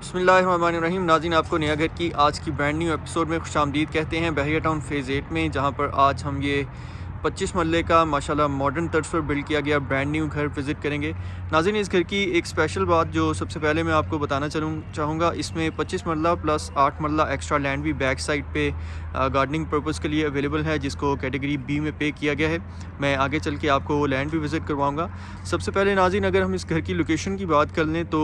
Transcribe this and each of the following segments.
बिस्मिल्लाहिर्रहमानिर्रहीम। नाज़रीन, आपको नया घर की आज की ब्रांड न्यू एपिसोड में खुशामदीद कहते हैं। बहरिया टाउन फेज़ 8 में, जहां पर आज हम ये 25 मरले का माशाल्लाह मॉडर्न तर्ज पर बिल्ड किया गया ब्रांड न्यू घर विज़िट करेंगे। नाज़रीन, इस घर की एक स्पेशल बात जो सबसे पहले मैं आपको बताना चाहूँगा, इसमें 25 मरला प्लस 8 मरला एक्स्ट्रा लैंड भी बैक साइड पे गार्डनिंग पर्पज़ के लिए अवेलेबल है, जिसको कैटेगरी बी में पे किया गया है। मैं आगे चल के आपको वो लैंड भी विज़िट करवाऊँगा। सबसे पहले नाज़रीन, अगर हम इस घर की लोकेशन की बात कर लें तो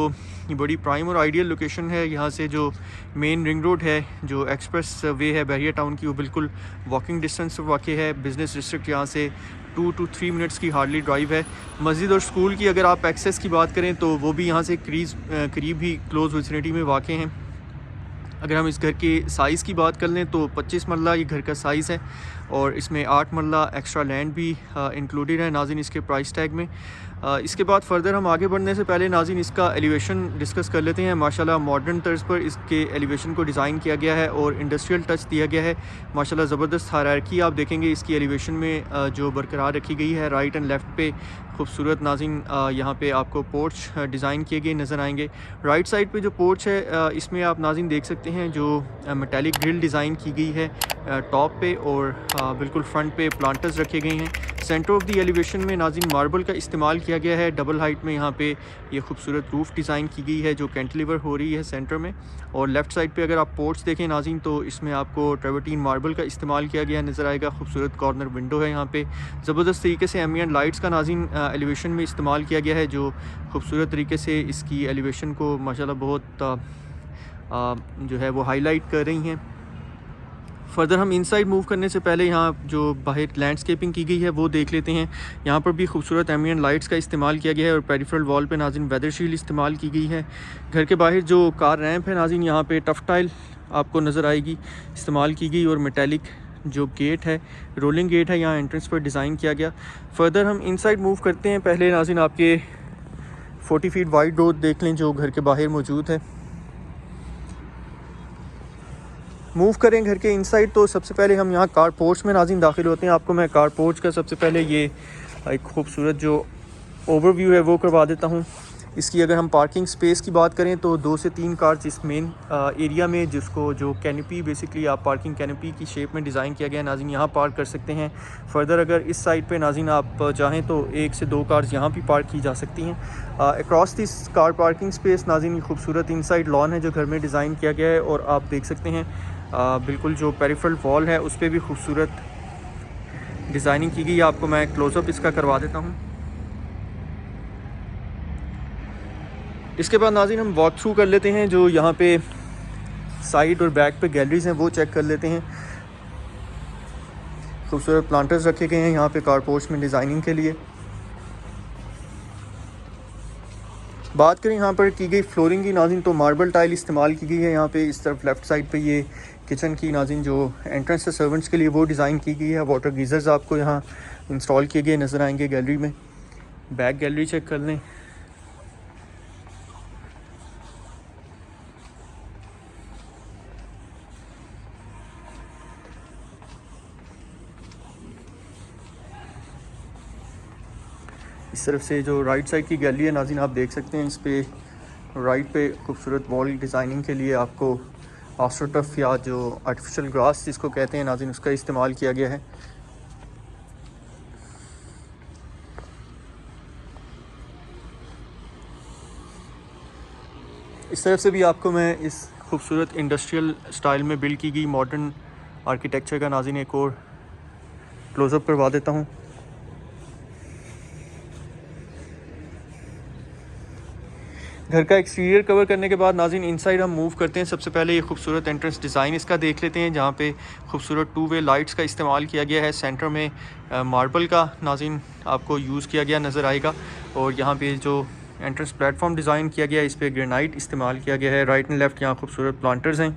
ये बड़ी प्राइम और आइडियल लोकेशन है। यहाँ से जो मेन रिंग रोड है, जो एक्सप्रेस वे है बहरिया टाउन की, वो बिल्कुल वॉकिंग डिस्टेंस पर वाक़ है। बिज़नेस डिस्ट्रिक्ट यहाँ से 2 to 3 मिनट्स की हार्डली ड्राइव है। मस्जिद और स्कूल की अगर आप एक्सेस की बात करें तो वो भी यहाँ से करीब ही क्लोज़ विसिनिटी में वाक़ हैं। अगर हम इस घर के साइज़ की बात कर लें तो 25 मरला ये घर का साइज़ है और इसमें 8 मरला एक्स्ट्रा लैंड भी इंक्लूडेड है नाज़रीन इसके प्राइस टैग में। इसके बाद फर्दर हम आगे बढ़ने से पहले नाज़रीन इसका एलिवेशन डिस्कस कर लेते हैं। माशाल्लाह मॉडर्न तर्ज पर इसके एलिवेशन को डिज़ाइन किया गया है और इंडस्ट्रियल टच दिया गया है। माशाल्लाह ज़बरदस्त हायरार्की आप देखेंगे इसकी एलिवेशन में जो बरकरार रखी गई है। राइट एंड लेफ़्ट पे खूबसूरत नाज़रीन यहाँ पे आपको पोर्च डिज़ाइन किए गए नज़र आएंगे। राइट साइड पे जो पोर्च है इसमें आप नाज़रीन देख सकते हैं जो मेटालिक ग्रिल डिज़ाइन की गई है टॉप पे, और बिल्कुल फ्रंट पे प्लांटर्स रखे गए हैं। सेंटर ऑफ द एलिवेशन में नाज़रीन मार्बल का इस्तेमाल किया गया है। डबल हाइट में यहाँ पे ये खूबसूरत रूफ़ डिज़ाइन की गई है जो कैंटिलीवर हो रही है सेंटर में। और लेफ़्ट साइड पे अगर आप पोर्च देखें नाज़रीन तो इसमें आपको ट्रेवर्टीन मार्बल का इस्तेमाल किया गया नज़र आएगा। खूबसूरत कॉर्नर विंडो है यहाँ पे। ज़बरदस्त तरीके से एम्बिएंट लाइट्स का नाज़रीन एलिवेशन में इस्तेमाल किया गया है, जो खूबसूरत तरीके से इसकी एलिवेशन को माशाल्लाह बहुत जो है वो हाईलाइट कर रही हैं। फर्दर हम इनसाइड मूव करने से पहले यहाँ जो बाहर लैंडस्केपिंग की गई है वो देख लेते हैं। यहाँ पर भी खूबसूरत एम्बिएंट लाइट्स का इस्तेमाल किया गया है और पेरिफेरल वॉल पे नाज़रीन वेदर शील्ड इस्तेमाल की गई है। घर के बाहर जो कार रैंप है नाज़रीन, यहाँ पे टफ टाइल आपको नज़र आएगी इस्तेमाल की गई, और मेटेलिक जो गेट है, रोलिंग गेट है, यहाँ एंट्रेंस पर डिज़ाइन किया गया। फर्दर हम इनसाइड मूव करते हैं। पहले नाज़रीन आपके 40 फीट वाइड रोड देख लें जो घर के बाहर मौजूद है। मूव करें घर के इनसाइड तो सबसे पहले हम यहाँ कार पोर्च में नाज़रीन दाखिल होते हैं। आपको मैं कार पोर्च का सबसे पहले ये एक खूबसूरत जो ओवरव्यू है वो करवा देता हूँ। इसकी अगर हम पार्किंग स्पेस की बात करें तो 2 से 3 कार्स इस मेन एरिया में, जिसको जो कैनोपी बेसिकली आप पार्किंग कैनोपी की शेप में डिज़ाइन किया गया है नाज़रीन, यहाँ पार्क कर सकते हैं। फर्दर अगर इस साइड पे नाज़रीन आप चाहें तो 1 से 2 कार्स यहाँ भी पार्क की जा सकती हैं। Across this car parking space नाज़रीन खूबसूरत इनसाइड लॉन है जो घर में डिज़ाइन किया गया है, और आप देख सकते हैं बिल्कुल जो पेरिफेरल वॉल है उस पर भी खूबसूरत डिज़ाइनिंग की गई है। आपको मैं क्लोज़अप इसका करवा देता हूँ। इसके बाद नाज़रीन हम वॉक थ्रू कर लेते हैं। जो यहाँ पे साइड और बैक पे गैलरीज हैं वो चेक कर लेते हैं। खूबसूरत प्लांटर्स रखे गए हैं यहाँ पे कार पोर्च में डिज़ाइनिंग के लिए। बात करें यहाँ पर की गई फ्लोरिंग की नाज़रीन तो मार्बल टाइल इस्तेमाल की गई है। यहाँ पे इस तरफ लेफ़्ट साइड पे ये किचन की नाज़रीन जो एंट्रेंस है सर्वेंट्स के लिए वो डिज़ाइन की गई है। वाटर गीज़र्स आपको यहाँ इंस्टॉल किए गए नज़र आएंगे गैलरी में। बैक गैलरी चेक कर लें। इस तरफ से जो राइट साइड की गैलरी है नाज़रीन आप देख सकते हैं, इस पे राइट पे खूबसूरत वॉल डिज़ाइनिंग के लिए आपको आस्ट्रोटर्फ या जो आर्टिफिशियल ग्रास जिसको कहते हैं नाज़रीन उसका इस्तेमाल किया गया है। इस तरफ से भी आपको मैं इस खूबसूरत इंडस्ट्रियल स्टाइल में बिल्ड की गई मॉडर्न आर्किटेक्चर का नाज़रीन एक और क्लोज़अप करवा देता हूँ। घर का एक्सटीरियर कवर करने के बाद नाज़रीन इनसाइड हम मूव करते हैं। सबसे पहले ये खूबसूरत एंट्रेंस डिज़ाइन इसका देख लेते हैं, जहाँ पे खूबसूरत 2 वे लाइट्स का इस्तेमाल किया गया है। सेंटर में मार्बल का नाज़रीन आपको यूज़ किया गया नज़र आएगा, और यहाँ पे जो एंट्रेंस प्लेटफॉर्म डिज़ाइन किया गया है इस पर ग्रेनाइट इस्तेमाल किया गया है। राइट एंड लेफ़्ट यहाँ खूबसूरत प्लांटर्स हैं।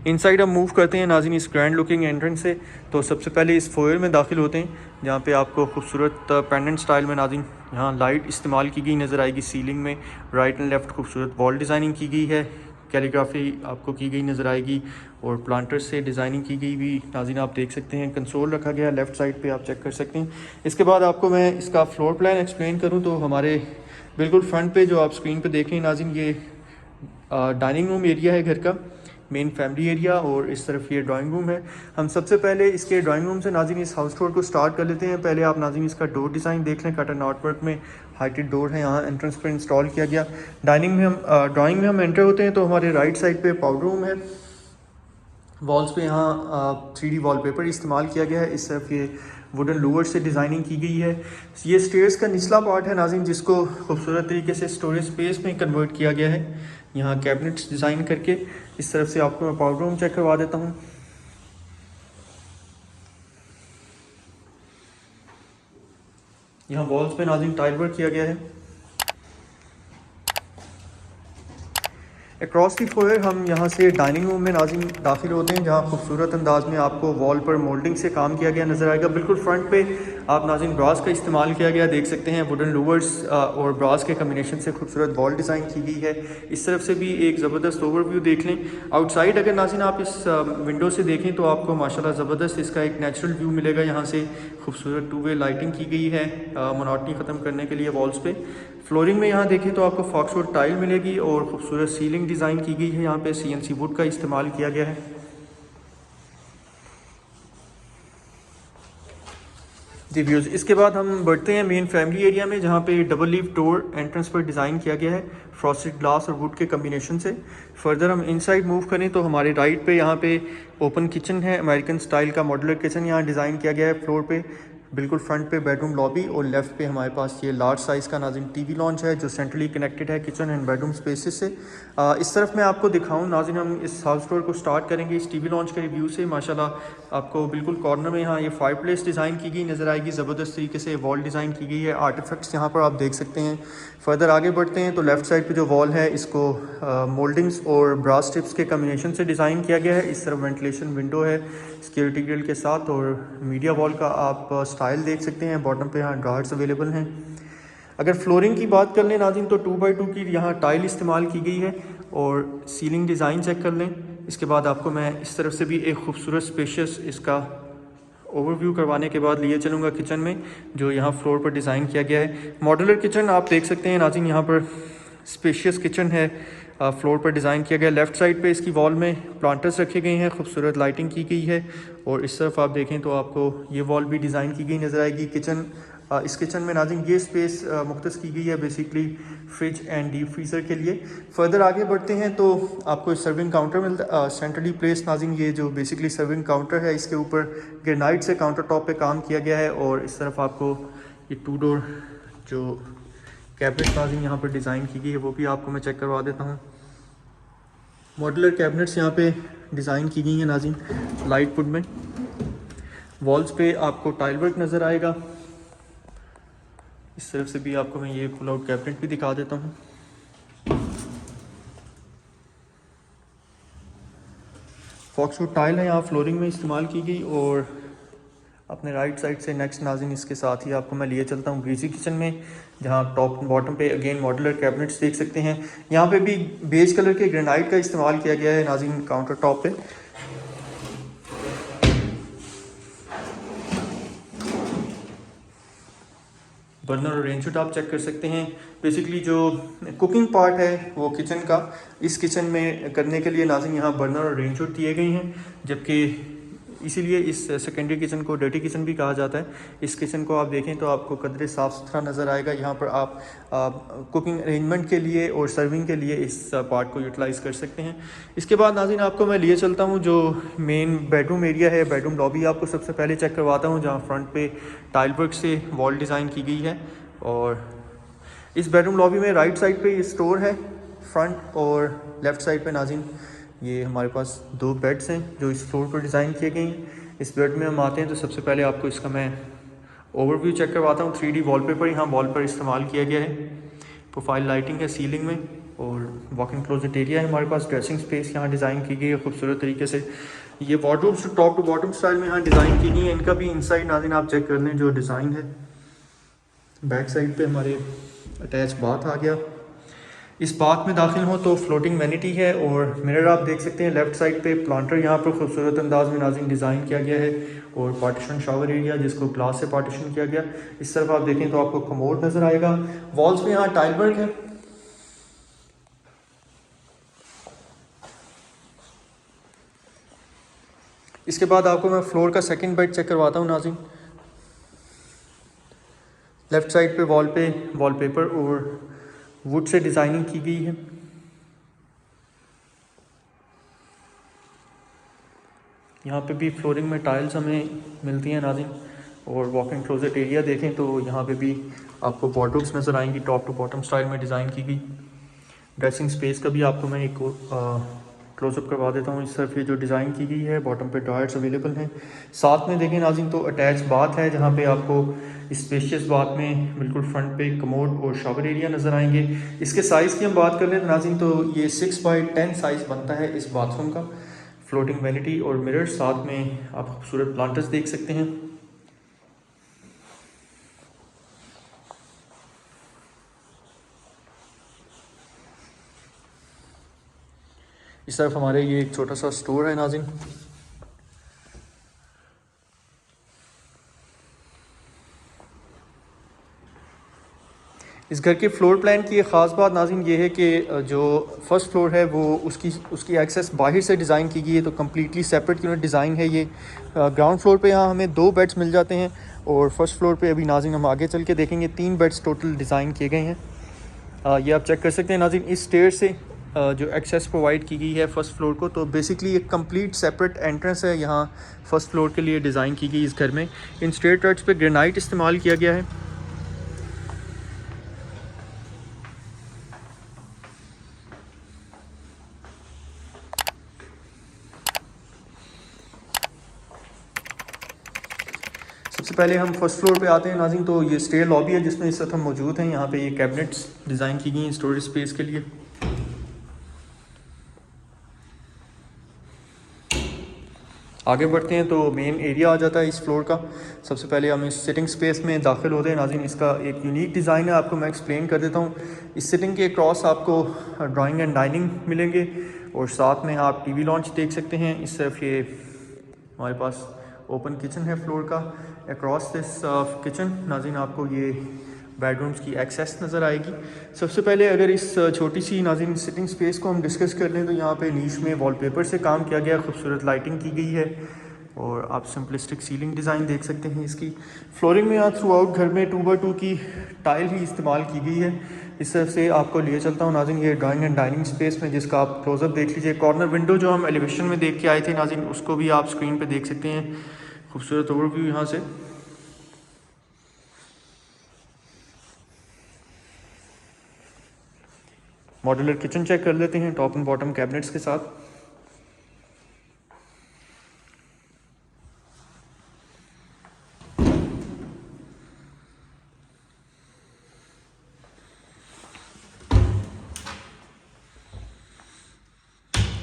इनसाइड हम मूव करते हैं नाज़रीन इस ग्रैंड लुकिंग एंट्रेंस से। तो सबसे पहले इस फोयर में दाखिल होते हैं, जहाँ पे आपको खूबसूरत पेंडेंट स्टाइल में नाज़रीन यहाँ लाइट इस्तेमाल की गई नज़र आएगी सीलिंग में। राइट एंड लेफ़्ट खूबसूरत वॉल डिज़ाइनिंग की गई है, कैलीग्राफी आपको की गई नज़र आएगी, और प्लांटर्स से डिज़ाइनिंग की गई भी नाज़रीन आप देख सकते हैं। कंसोल रखा गया लेफ़्ट साइड पे, आप चेक कर सकते हैं। इसके बाद आपको मैं इसका फ्लोर प्लान एक्सप्लेन करूँ तो हमारे बिल्कुल फ्रंट पे जो आप स्क्रीन पे देख रहे हैं नाज़रीन, ये डाइनिंग रूम एरिया है घर का, मेन फैमिली एरिया, और इस तरफ ये ड्राइंग रूम है। हम सबसे पहले इसके ड्राइंग रूम से नाज़रीन इस हाउस टूर को स्टार्ट कर लेते हैं। पहले आप नाज़रीन इसका डोर डिज़ाइन देख लें, कटर नॉटवर्क में हाइटेड डोर है, यहाँ एंट्रेंस पर इंस्टॉल किया गया। ड्राइंग में हम एंटर होते हैं तो हमारे राइट साइड पे पाउडर रूम है। वॉल्स पे यहाँ 3D वॉलपेपर इस्तेमाल किया गया है। इस तरफ ये वुडन लूवर से डिज़ाइनिंग की गई है। ये स्टेयर्स का निचला पार्ट है नाज़रीन, जिसको खूबसूरत तरीके से स्टोरेज स्पेस में कन्वर्ट किया गया है, यहाँ कैबिनेट्स डिज़ाइन करके। इस तरफ से आपको मैं पाउडर रूम चेक करवा देता हूँ। यहाँ वॉल्स पे नाज़रीन टाइल वर्क किया गया है। अक्रॉस दी फ्लोर हम यहाँ से डाइनिंग रूम में नाज़रीन दाखिल होते हैं, जहाँ खूबसूरत अंदाज में आपको वॉल पर मोल्डिंग से काम किया गया नज़र आएगा। बिल्कुल फ्रंट पे आप नाज़रीन ब्रास का इस्तेमाल किया गया देख सकते हैं। वुडन लूवर्स और ब्रास के कम्बिनेशन से खूबसूरत वॉल डिज़ाइन की गई है। इस तरफ से भी एक ज़बरदस्त ओवरव्यू देख लें। आउटसाइड अगर नाज़रीन आप इस विंडो से देखें तो आपको माशाल्लाह ज़बरदस्त इसका एक नेचुरल व्यू मिलेगा। यहाँ से खूबसूरत 2 वे लाइटिंग की गई है मोनोटनी ख़त्म करने के लिए वॉल्स पे। फ्लोरिंग में यहाँ देखें तो आपको फॉक्सवुड टाइल मिलेगी और खूबसूरत सीलिंग डिज़ाइन की गई है। यहाँ पे CNC वुड का इस्तेमाल किया गया है। जी व्यूज़, इसके बाद हम बढ़ते हैं मेन फैमिली एरिया में, जहाँ पे डबल लीफ डोर एंट्रेंस पर डिज़ाइन किया गया है फ्रॉस्टेड ग्लास और वुड के कम्बिनेशन से। फर्दर हम इनसाइड मूव करें तो हमारे राइट पे यहाँ पे ओपन किचन है, अमेरिकन स्टाइल का मॉड्यूलर किचन यहाँ डिज़ाइन किया गया है। फ्लोर पे बिल्कुल फ्रंट पे बेडरूम लॉबी और लेफ़्ट पे हमारे पास ये लार्ज साइज़ का नाज़रीन TV लॉन्च है, जो सेंट्रली कनेक्टेड है किचन एंड बेडरूम स्पेसेस से। इस तरफ मैं आपको दिखाऊं नाज़रीन, हम इस हाउस टूर को स्टार्ट करेंगे इस TV लॉन्च के रिव्यू से। माशाल्लाह आपको बिल्कुल कॉर्नर में यहाँ ये फायर प्लेस डिज़ाइन की गई नज़र आएगी, ज़बरदस्त तरीके से वॉल डिज़ाइन की गई है। आर्टिफैक्ट्स यहाँ पर आप देख सकते हैं। फर्दर आगे बढ़ते हैं तो लेफ़्ट साइड पर जो वॉल है इसको मोल्डिंग्स और ब्रास टिप्स के कम्बिनेशन से डिज़ाइन किया गया है। इस तरफ वेंटिलेशन विंडो है सिक्योरिटी ग्रिल के साथ, और मीडिया वॉल का आप स्टाइल देख सकते हैं। बॉटम पे यहाँ ड्रावर्स अवेलेबल हैं। अगर फ्लोरिंग की बात कर लें नाज़रीन तो 2x2 की यहाँ टाइल इस्तेमाल की गई है, और सीलिंग डिज़ाइन चेक कर लें। इसके बाद आपको मैं इस तरफ से भी एक खूबसूरत स्पेशियस इसका ओवरव्यू करवाने के बाद लिए चलूँगा किचन में, जो यहाँ फ्लोर पर डिज़ाइन किया गया है। मॉड्यूलर किचन आप देख सकते हैं नाज़रीन, यहाँ पर स्पेशियस किचन है, फ्लोर पर डिज़ाइन किया गया। लेफ़्ट साइड पे इसकी वॉल में प्लांटर्स रखे गए हैं, खूबसूरत लाइटिंग की गई है। और इस तरफ आप देखें तो आपको ये वॉल भी डिज़ाइन की गई नज़र आएगी। इस किचन में नाज़रीन ये स्पेस मुख्तस की गई है basically fridge and deep freezer के लिए। फर्दर आगे बढ़ते हैं तो आपको सर्विंग काउंटर मिलता सेंट्रली प्लेस नाज़रीन, ये जो बेसिकली सर्विंग काउंटर है इसके ऊपर ग्रेनाइट से काउंटर टॉप पे काम किया गया है। और इस तरफ आपको ये 2 डोर जो कैबिनेट नाज़रीन यहाँ पर डिज़ाइन की गई है वो भी आपको मैं चेक करवा देता हूँ। मॉड्यूलर कैबिनेट्स यहाँ पे डिज़ाइन की गई हैं नाज़रीन लाइट वुड में। वॉल्स पे आपको टाइल वर्क नज़र आएगा। इस तरफ से भी आपको मैं ये पुल आउट कैबिनेट भी दिखा देता हूँ। फॉक्सवुड टाइल है यहाँ फ्लोरिंग में इस्तेमाल की गई। और अपने राइट साइड से नेक्स्ट नाज़रीन इसके साथ ही आपको मैं लिए चलता हूँ ग्रीसी किचन में, जहाँ टॉप बॉटम पे अगेन मॉड्यूलर कैबिनेट्स देख सकते हैं। यहाँ पे भी बेज कलर के ग्रेनाइट का इस्तेमाल किया गया है नाज़रीन काउंटर टॉप पे। बर्नर और रेंज आप चेक कर सकते हैं। बेसिकली जो कुकिंग पार्ट है वो किचन का, इस किचन में करने के लिए नाज़रीन यहाँ बर्नर और रेंज दिए गए हैं, जबकि इसीलिए इस सेकेंडरी किचन को डर्टी किचन भी कहा जाता है। इस किचन को आप देखें तो आपको कदरे साफ़ सुथरा नज़र आएगा। यहाँ पर आप कुकिंग अरेंजमेंट के लिए और सर्विंग के लिए इस पार्ट को यूटिलाइज़ कर सकते हैं। इसके बाद नाज़रीन आपको मैं लिए चलता हूँ जो मेन बेडरूम एरिया है, बेडरूम लॉबी आपको सबसे पहले चेक करवाता हूँ, जहाँ फ्रंट पे टाइल वर्क से वॉल डिज़ाइन की गई है। और इस बेडरूम लॉबी में राइट साइड पे स्टोर है फ्रंट, और लेफ़्ट साइड पे नाज़रीन ये हमारे पास 2 बेड्स हैं जो इस फ्लोर पर डिज़ाइन किए गए हैं। इस बेड में हम आते हैं तो सबसे पहले आपको इसका मैं ओवरव्यू चेक करवाता हूँ। 3D वॉलपेपर यहाँ वॉल पर इस्तेमाल किया गया है। प्रोफाइल लाइटिंग है सीलिंग में, और वॉक इन क्लोजेट एरिया है हमारे पास। ड्रेसिंग स्पेस यहाँ डिज़ाइन की गई है खूबसूरत तरीके से। ये wardrobes top to bottom style में यहाँ डिज़ाइन की गई है। इनका भी इनसाइड नाज़रीन आप चेक कर लें जो डिज़ाइन है। बैक साइड पे हमारे अटैच बाथ आ गया। इस बाथ में दाखिल हो तो फ्लोटिंग वैनिटी है, और मिरर आप देख सकते हैं। लेफ़्ट साइड पे प्लांटर यहाँ पर खूबसूरत अंदाज में नाज़रीन डिज़ाइन किया गया है, और पार्टीशन शावर एरिया जिसको ग्लास से पार्टीशन किया गया। इस तरफ आप देखें तो आपको कमोड नज़र आएगा। वॉल्स में यहाँ टाइल वर्क है। इसके बाद आपको मैं फ्लोर का सेकंड बेड चेक करवाता हूँ नाज़रीन। लेफ़्ट साइड पे वॉलपेपर और वुड से डिज़ाइनिंग की गई है। यहाँ पे भी फ्लोरिंग में टाइल्स हमें मिलती हैं नाज़रीन। और वॉक इन क्लोजेट एरिया देखें तो यहाँ पे भी आपको वॉर्डरोब्स नज़र आएंगी, टॉप टू बॉटम स्टाइल में डिज़ाइन की गई। ड्रेसिंग स्पेस का भी आपको मैं एक क्लोजअप करवा देता हूँ। इस तरफ ये जो डिज़ाइन की गई है, बॉटम पे ड्रायर्स अवेलेबल हैं। साथ में देखें नाज़रीन तो अटैच बाथ है, जहाँ पे आपको स्पेशियस बाथ में बिल्कुल फ्रंट पे कमोड और शावर एरिया नज़र आएंगे। इसके साइज़ की हम बात कर लें नाज़रीन तो ये 6x10 साइज़ बनता है इस बाथरूम का। फ्लोटिंग वैनिटी और मिरर, साथ में आप खूबसूरत प्लांटर्स देख सकते हैं। इस तरफ हमारे ये एक छोटा सा स्टोर है नाज़रीन। इस घर के फ्लोर प्लान की एक ख़ास बात नाज़रीन ये है कि जो फर्स्ट फ्लोर है वो उसकी एक्सेस बाहर से डिज़ाइन की गई है, तो कम्प्लीटली सेपरेट यूनिट डिज़ाइन है ये। ग्राउंड फ्लोर पे यहाँ हमें 2 बेड्स मिल जाते हैं और फर्स्ट फ्लोर पे अभी नाज़रीन हम आगे चल के देखेंगे 3 बेड्स टोटल डिज़ाइन किए गए हैं। ये आप चेक कर सकते हैं नाज़रीन इस स्टेयर से जो एक्सेस प्रोवाइड की गई है फर्स्ट फ्लोर को, तो बेसिकली एक कंप्लीट सेपरेट एंट्रेंस है यहाँ फर्स्ट फ्लोर के लिए डिज़ाइन की गई इस घर में। इन स्टेयर ट्रट्स पे ग्रेनाइट इस्तेमाल किया गया है। सबसे पहले हम फर्स्ट फ्लोर पे आते हैं नाज़रीन, तो ये स्टेयर लॉबी है जिसमें इस वक्त हम मौजूद हैं। यहाँ पे ये कैबिनेट्स डिज़ाइन की गई हैं स्टोरेज स्पेस के लिए। आगे बढ़ते हैं तो मेन एरिया आ जाता है इस फ्लोर का। सबसे पहले हम इस सिटिंग स्पेस में दाखिल होते हैं नाज़रीन। इसका एक यूनिक डिज़ाइन है, आपको मैं एक्सप्लेन कर देता हूँ। इस सिटिंग के अक्रॉस आपको ड्राइंग एंड डाइनिंग मिलेंगे और साथ में आप टीवी लॉन्च देख सकते हैं। इस तरफ ये हमारे पास ओपन किचन है फ्लोर का। अक्रॉस दिस किचन नाज़रीन आपको ये बेडरूम्स की एक्सेस नज़र आएगी। सबसे पहले अगर इस छोटी सी नाज़रीन सिटिंग स्पेस को हम डिस्कस कर लें तो यहाँ पे नीश में वॉलपेपर से काम किया गया, खूबसूरत लाइटिंग की गई है और आप सिंपलिस्टिक सीलिंग डिज़ाइन देख सकते हैं इसकी। फ्लोरिंग में यहाँ थ्रू आउट घर में 2x2 की टाइल ही इस्तेमाल की गई है। इस तरफ से आपको लिए चलता हूँ नाज़रीन ये ड्राइंग एंड डाइनिंग स्पेस में, जिसका आप क्लोजअप देख लीजिए। कॉर्नर विंडो जो हम एलिवेशन में देख के आए थे नाज़रीन, उसको भी आप स्क्रीन पे देख सकते हैं। खूबसूरत ओवरव्यू यहाँ से। मॉड्यूलर किचन चेक कर लेते हैं टॉप एंड बॉटम कैबिनेट्स के साथ।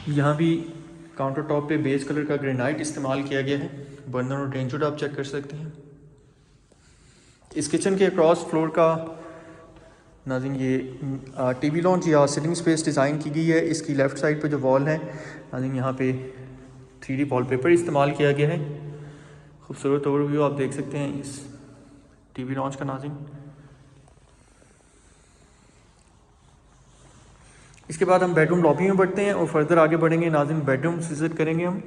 यहाँ भी काउंटर टॉप पे बेज कलर का ग्रेनाइट इस्तेमाल किया गया है। बर्नर और ड्रेन हुड आप चेक कर सकते हैं। इस किचन के अक्रॉस फ्लोर का नाज़रीन ये टीवी लॉन्च या सिटिंग स्पेस डिज़ाइन की गई है। इसकी लेफ़्ट साइड पे जो वॉल है नाज़रीन यहाँ पे 3D वॉलपेपर इस्तेमाल किया गया है। खूबसूरत ओवरव्यू आप देख सकते हैं इस टीवी लॉन्च का नाज़रीन। इसके बाद हम बेडरूम लॉबी में बढ़ते हैं और फर्दर आगे बढ़ेंगे नाज़रीन, बेडरूम विजिट करेंगे हम।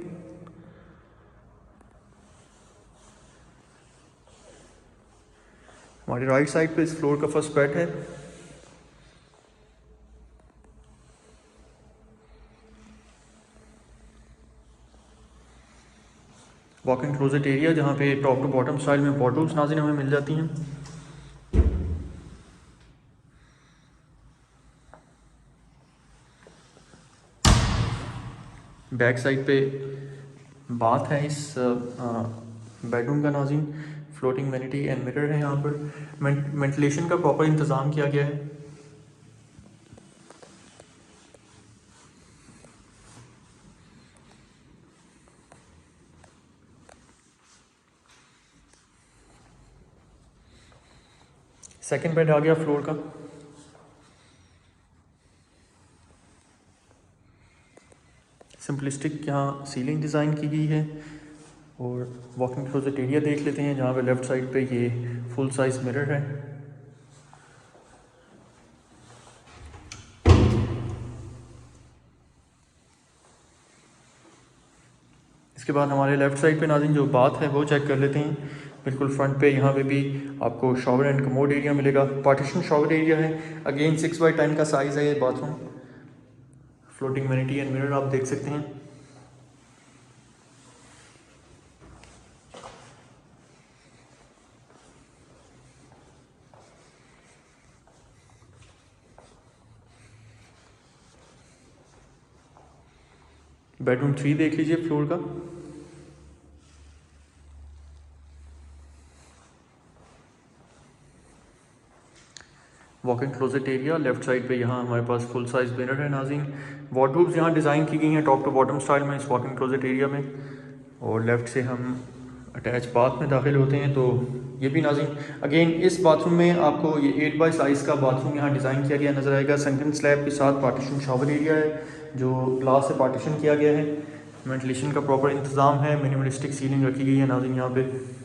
हमारे राइट साइड पे इस फ्लोर का फर्स्ट बेड है। वॉक इन क्लोजेट एरिया जहाँ पे टॉप टू बॉटम स्टाइल में वॉर्डरोब्स नाज़रीन हमें मिल जाती हैं। बैक साइड पे बाथ है इस बेडरूम का नाज़रीन। फ्लोटिंग वैनिटी एंड मिरर है। यहाँ पर वेंटिलेशन का प्रॉपर इंतज़ाम किया गया है। सेकंड बेड आ गया फ्लोर का। सिंपलिस्टिक यहाँ सीलिंग डिज़ाइन की गई है और वॉकिंग क्लोजेट एरिया देख लेते हैं जहाँ पे लेफ़्ट साइड पे ये फुल साइज़ मिरर है। इसके बाद हमारे लेफ़्ट साइड पे नाज़रीन जो बात है वो चेक कर लेते हैं। बिल्कुल फ्रंट पे यहाँ पे भी आपको शॉवर एंड कमोड एरिया मिलेगा, पार्टीशन शॉवर एरिया है। अगेन 6x10 का साइज़ है ये bathroom. Floating vanity and mirror आप देख सकते हैं। बेडरूम 3 देख लीजिए फ्लोर का। Walk in closet area left side पे यहाँ हमारे पास फुल साइज मिरर है नाज़रीन। वार्डरोब्स यहाँ डिज़ाइन की गई हैं टॉप टू बॉटम स्टाइल में इस वॉक इन क्लोजेट एरिया में। और लेफ़्ट से हम अटैच बाथ में दाखिल होते हैं तो ये भी नाज़रीन अगेन इस बाथरूम में आपको ये 8 बाई साइज़ का बाथरूम यहाँ डिज़ाइन किया गया नज़र आएगा। संकन स्लैब के साथ पार्टीशन शॉवर एरिया है जो ग्लास से पार्टीशन किया गया है। वेंटिलेशन का प्रॉपर इंतज़ाम है। मिनिमलिस्टिक सीलिंग रखी गई है नाज़रीन यहाँ पे।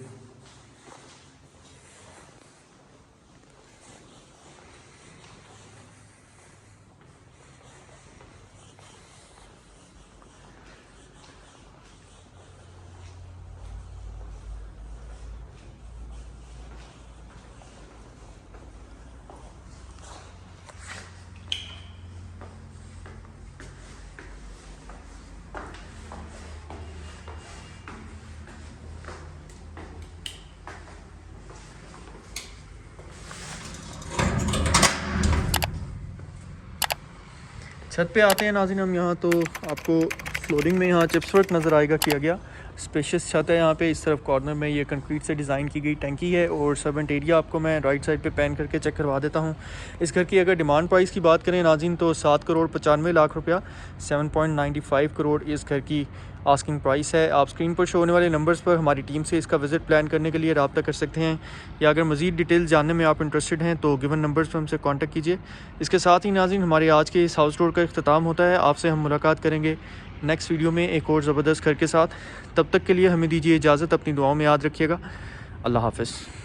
छत पे आते हैं नाज़रीन हम यहाँ तो आपको फ्लोरिंग में यहाँ चिप्स वर्क नज़र आएगा किया गया। स्पेशियस छत है यहाँ पे। इस तरफ कॉर्नर में ये कंक्रीट से डिज़ाइन की गई टंकी है। और सर्वेंट एरिया आपको मैं राइट साइड पे पैन करके चेक करवा देता हूँ। इस घर की अगर डिमांड प्राइस की बात करें नाज़रीन तो 7,95,00,000 रुपया 7.95 करोड़ इस घर की आस्किंग प्राइस है। आप स्क्रीन पर शो होने वाले नंबर्स पर हमारी टीम से इसका विज़िट प्लान करने के लिए रब्ता कर सकते हैं, या अगर मज़ीद डिटेल्स जानने में आप इंटरेस्टेड हैं तो गिवन नंबर्स पर हमसे कांटेक्ट कीजिए। इसके साथ ही नाज़रीन हमारे आज के इस हाउस टूर का इख्तिताम होता है। आपसे हम मुलाकात करेंगे नेक्स्ट वीडियो में एक और ज़बरदस्त घर के साथ। तब तक के लिए हमें दीजिए इजाज़त। अपनी दुआओं में याद रखिएगा। अल्लाह हाफ़िज़।